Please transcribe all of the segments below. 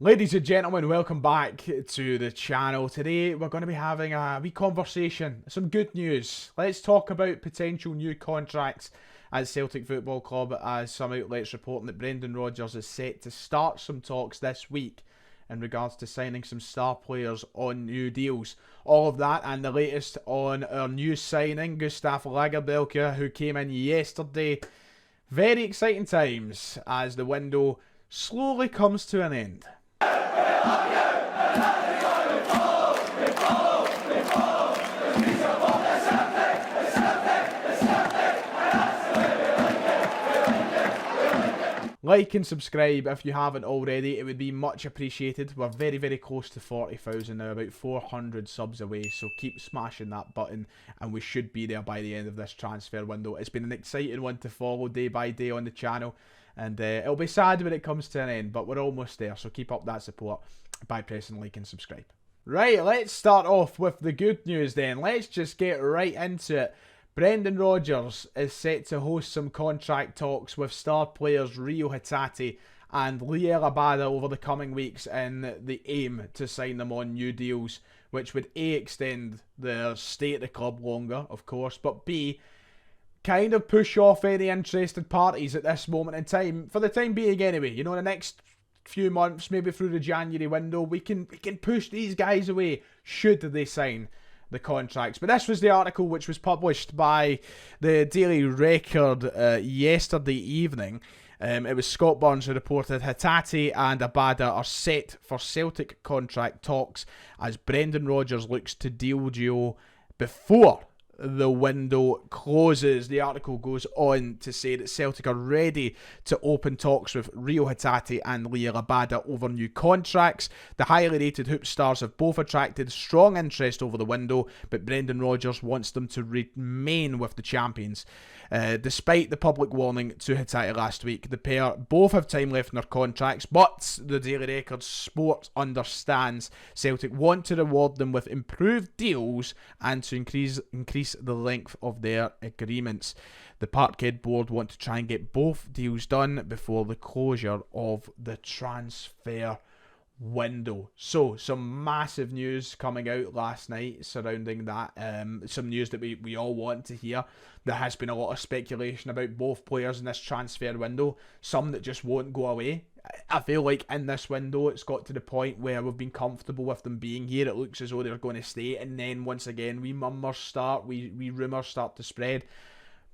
Ladies and gentlemen, welcome back to the channel. Today we're going to be having a wee conversation, some good news. Let's talk about potential new contracts at Celtic Football Club, as some outlets reporting that Brendan Rodgers is set to start some talks this week in regards to signing some star players on new deals. All of that and the latest on our new signing, Gustav Lagerbielke, who came in yesterday. Very exciting times as the window slowly comes to an end. Like and subscribe if you haven't already, it would be much appreciated. We're very, very close to 40,000 now, about 400 subs away, so keep smashing that button and we should be there by the end of this transfer window. It's been an exciting one to follow day by day on the channel, and it'll be sad when it comes to an end, but we're almost there, so keep up that support by pressing like and subscribe. Right, let's start off with the good news then. Let's just get right into it. Brendan Rodgers is set to host some contract talks with star players Reo Hatate and Liel Abada over the coming weeks in the aim to sign them on new deals, which would A, extend their stay at the club longer, of course, but B, kind of push off any interested parties at this moment in time, for the time being anyway. You know, the next few months, maybe through the January window, we can push these guys away should they sign the contracts. But this was the article which was published by the Daily Record yesterday evening. It was Scott Burns who reported Hatate and Abada are set for Celtic contract talks as Brendan Rodgers looks to deal duo before the window closes. The article goes on to say that Celtic are ready to open talks with Reo Hatate and Liel Abada over new contracts. The highly rated Hoop stars have both attracted strong interest over the window, but Brendan Rodgers wants them to remain with the champions. Despite the public warning to Hatate last week, the pair both have time left in their contracts, but the Daily Record Sport understands Celtic want to reward them with improved deals and to increase the length of their agreements. The Parkhead board want to try and get both deals done before the closure of the transfer window. So some massive news coming out last night surrounding that. Some news that we all want to hear. There has been a lot of speculation about both players in this transfer window, some that just won't go away. I feel like in this window it's got to the point where we've been comfortable with them being here. It looks as though they're going to stay, and then once again we rumours start to spread.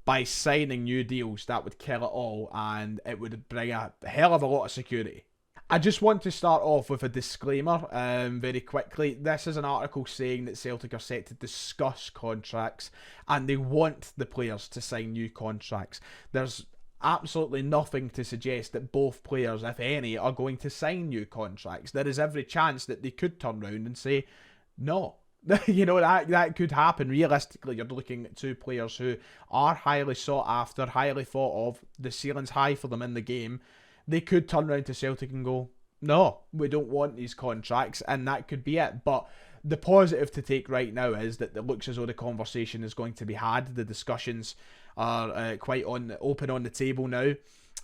By signing new deals, that would kill it all, and it would bring a hell of a lot of security. I just want to start off with a disclaimer very quickly. This is an article saying that Celtic are set to discuss contracts and they want the players to sign new contracts. There's absolutely nothing to suggest that both players, if any, are going to sign new contracts. There is every chance that they could turn around and say no. You know, that could happen. Realistically, you're looking at two players who are highly sought after, highly thought of. The ceiling's high for them in the game. They could turn around to Celtic and go, no, we don't want these contracts, and that could be it. But the positive to take right now is that it looks as though the conversation is going to be had. The discussions are quite open on the table now,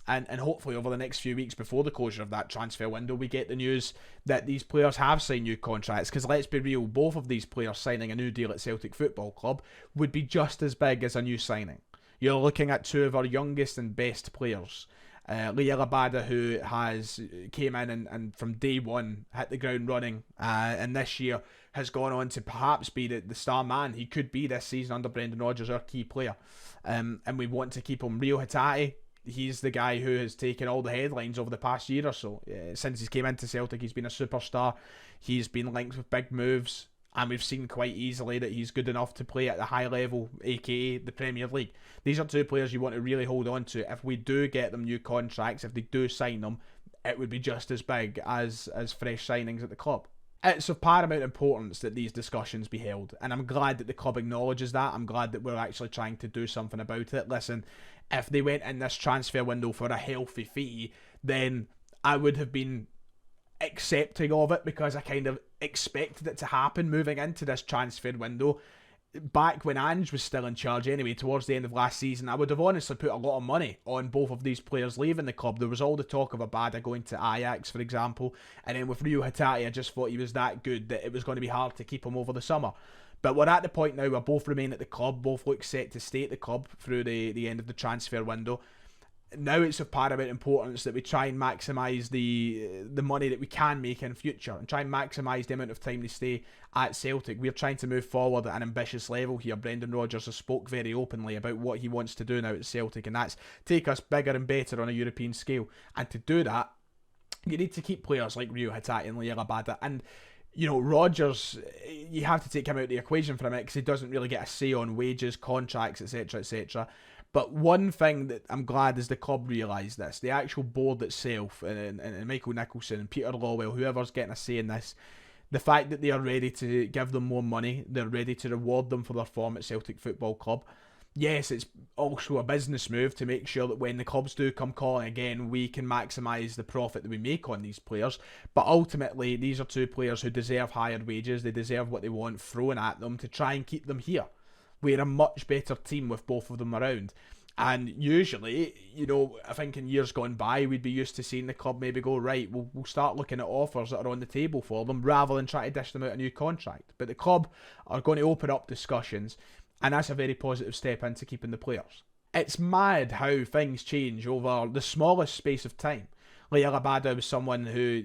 and hopefully over the next few weeks before the closure of that transfer window, we get the news that these players have signed new contracts. Because let's be real, both of these players signing a new deal at Celtic Football Club would be just as big as a new signing. You're looking at two of our youngest and best players. Liel Abada, who came in and from day one hit the ground running, and this year has gone on to perhaps be the star man. He could be this season under Brendan Rodgers, our key player, and we want to keep him. Reo Hatate, he's the guy who has taken all the headlines over the past year or so. Since he came into Celtic, he's been a superstar. He's been linked with big moves, and we've seen quite easily that he's good enough to play at the high level, aka the Premier League. These are two players you want to really hold on to. If we do get them new contracts, if they do sign them, it would be just as big as fresh signings at the club. It's of paramount importance that these discussions be held, and I'm glad that the club acknowledges that. I'm glad that we're actually trying to do something about it. Listen, if they went in this transfer window for a healthy fee, then I would have been accepting of it because I kind of expected it to happen moving into this transfer window. back when Ange was still in charge anyway, towards the end of last season, I would have honestly put a lot of money on both of these players leaving the club. There was all the talk of Abada going to Ajax, for example, and then with Reo Hatate, I just thought he was that good that it was going to be hard to keep him over the summer. But we're at the point now where both remain at the club, both look set to stay at the club through the end of the transfer window. Now it's of paramount importance that we try and maximise the money that we can make in future and try and maximise the amount of time they stay at Celtic. We're trying to move forward at an ambitious level here. Brendan Rodgers has spoke very openly about what he wants to do now at Celtic, and that's take us bigger and better on a European scale. And to do that, you need to keep players like Reo Hatate and Liel Abada. And you know, Rodgers, you have to take him out of the equation for a minute because he doesn't really get a say on wages, contracts, etc, etc. But one thing that I'm glad is the club realised this. The actual board itself, and Michael Nicholson and Peter Lawwell, whoever's getting a say in this, the fact that they are ready to give them more money, they're ready to reward them for their form at Celtic Football Club. Yes, it's also a business move to make sure that when the clubs do come calling again, we can maximise the profit that we make on these players. But ultimately, these are two players who deserve higher wages. They deserve what they want thrown at them to try and keep them here. We're a much better team with both of them around. And usually, you know, I think in years gone by, we'd be used to seeing the club maybe go, right, we'll start looking at offers that are on the table for them rather than try to dish them out a new contract. But the club are going to open up discussions, and that's a very positive step into keeping the players. It's mad how things change over the smallest space of time. Liel Abada was someone who,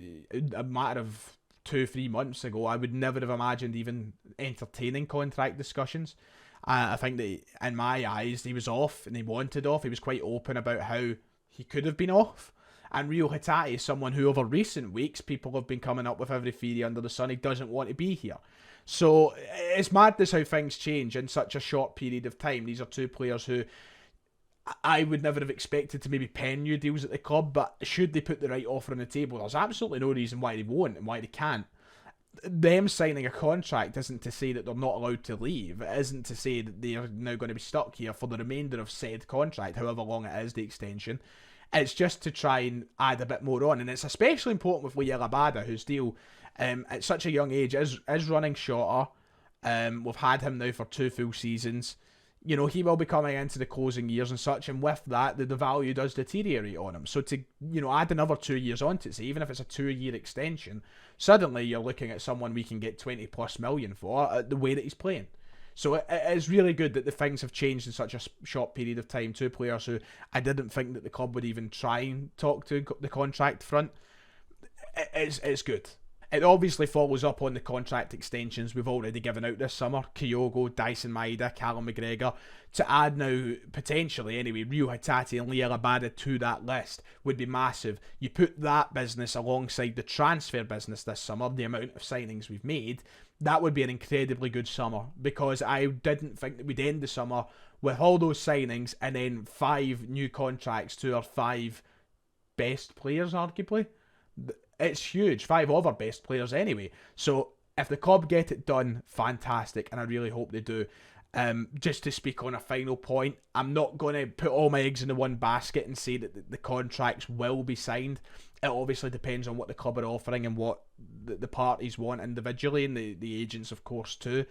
a matter of 2-3 months ago, I would never have imagined even entertaining contract discussions. I think that in my eyes, he was off and he wanted off. He was quite open about how he could have been off. And Reo Hatate is someone who over recent weeks, people have been coming up with every theory under the sun. He doesn't want to be here. So it's madness how things change in such a short period of time. These are two players who I would never have expected to maybe pen new deals at the club, but should they put the right offer on the table, there's absolutely no reason why they won't and why they can't. Them signing a contract isn't to say that they're not allowed to leave. It isn't to say that they are now going to be stuck here for the remainder of said contract, however long it is, the extension. It's just to try and add a bit more on. And it's especially important with Liel Abada, whose deal at such a young age is running shorter. We've had him now for 2 full seasons. You know, he will be coming into the closing years and such, and with that, the value does deteriorate on him. So to, you know, add another 2 years onto it, so even if it's a 2-year extension, suddenly you're looking at someone we can get 20+ million for the way that he's playing. So it is really good that the things have changed in such a short period of time. Two players who I didn't think that the club would even try and talk to the contract front. It's good. It obviously follows up on the contract extensions we've already given out this summer. Kyogo, Dyson Maeda, Callum McGregor. To add now, potentially anyway, Reo Hatate and Liel Abada to that list would be massive. You put that business alongside the transfer business this summer, the amount of signings we've made, that would be an incredibly good summer, because I didn't think that we'd end the summer with all those signings and then 5 new contracts to our 5 best players, arguably. It's huge. 5 of our best players anyway. So if the club get it done, fantastic, and I really hope they do. Just to speak on a final point, I'm not going to put all my eggs in the one basket and say that the contracts will be signed. It obviously depends on what the club are offering and what the parties want individually, and the agents, of course, too.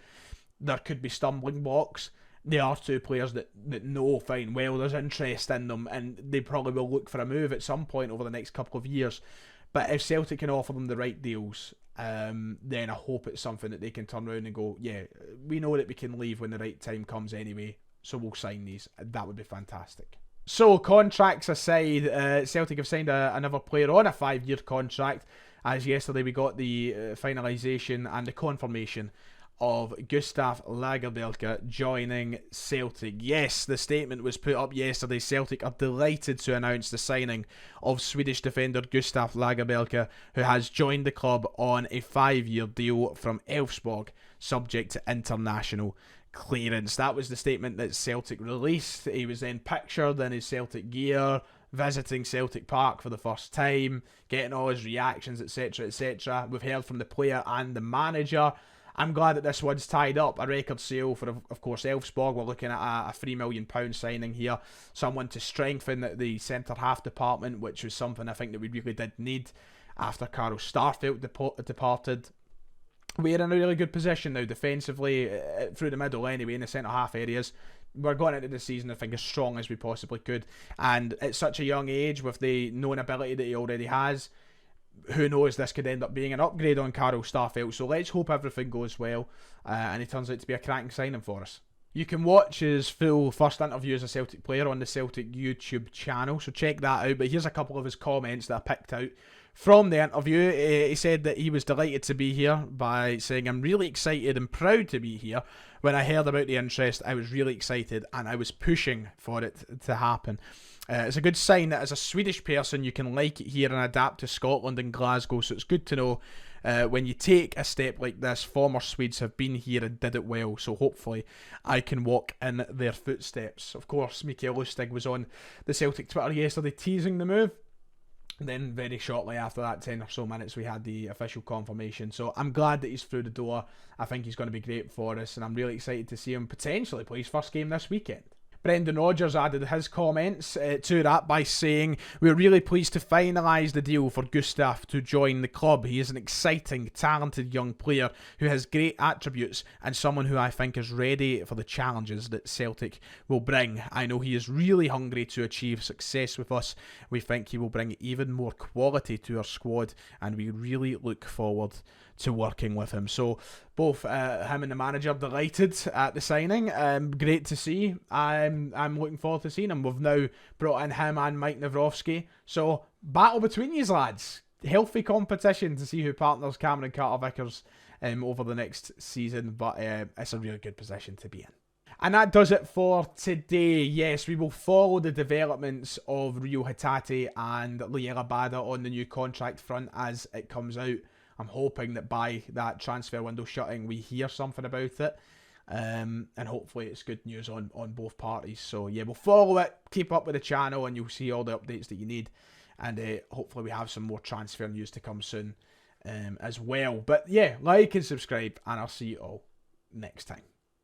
There could be stumbling blocks. There are 2 players that know fine well there's interest in them, and they probably will look for a move at some point over the next couple of years. But if Celtic can offer them the right deals, then I hope it's something that they can turn around and go, yeah, we know that we can leave when the right time comes anyway, so we'll sign these. That would be fantastic. So, contracts aside, Celtic have signed another player on a 5-year contract, as yesterday we got the finalisation and the confirmation of Gustav Lagerbielke joining Celtic. Yes, the statement was put up yesterday. Celtic are delighted to announce the signing of Swedish defender Gustav Lagerbielke, who has joined the club on a 5-year deal from Elfsborg, subject to international clearance. That was the statement that Celtic released. He was then pictured in his Celtic gear, visiting Celtic Park for the first time, getting all his reactions, etc, etc. We've heard from the player and the manager. I'm glad that this one's tied up. A record sale for, of course, Elfsborg. We're looking at a £3 million signing here. Someone to strengthen the centre-half department, which was something I think that we really did need after Carl Starfelt departed. we're in a really good position now defensively, through the middle anyway, in the centre-half areas. We're going into the season, I think, as strong as we possibly could. And at such a young age, with the known ability that he already has, who knows, this could end up being an upgrade on Carl Starfelt. So let's hope everything goes well, and he turns out to be a cracking signing for us. You can watch his full first interview as a Celtic player on the Celtic YouTube channel, so check that out. But here's a couple of his comments that I picked out from the interview. He said that he was delighted to be here by saying, "I'm really excited and proud to be here. When I heard about the interest, I was really excited and I was pushing for it to happen." It's a good sign that as a Swedish person you can like it here and adapt to Scotland and Glasgow, so it's good to know when you take a step like this. Former Swedes have been here and did it well, so hopefully I can walk in their footsteps. Of course, Mikael Lustig was on the Celtic Twitter yesterday teasing the move. Then very shortly after that, 10 or so minutes, we had the official confirmation. So I'm glad that he's through the door. I think he's going to be great for us, and I'm really excited to see him potentially play his first game this weekend. Brendan Rodgers added his comments to that by saying, "We're really pleased to finalise the deal for Gustav to join the club. He is an exciting, talented young player who has great attributes and someone who I think is ready for the challenges that Celtic will bring. I know he is really hungry to achieve success with us. We think he will bring even more quality to our squad, and we really look forward to working with him." So both him and the manager delighted at the signing. Great to see. I'm looking forward to seeing him. We've now brought in him and Mike Nawrowski. So battle between you lads. Healthy competition to see who partners Cameron Carter-Vickers over the next season. But it's a really good position to be in. And that does it for today. Yes, we will follow the developments of Reo Hatate and Liel Abada on the new contract front as it comes out. I'm hoping that by that transfer window shutting, we hear something about it. And hopefully it's good news on both parties. So yeah, we'll follow it, keep up with the channel, and you'll see all the updates that you need. And hopefully we have some more transfer news to come soon as well. But yeah, like and subscribe, and I'll see you all next time.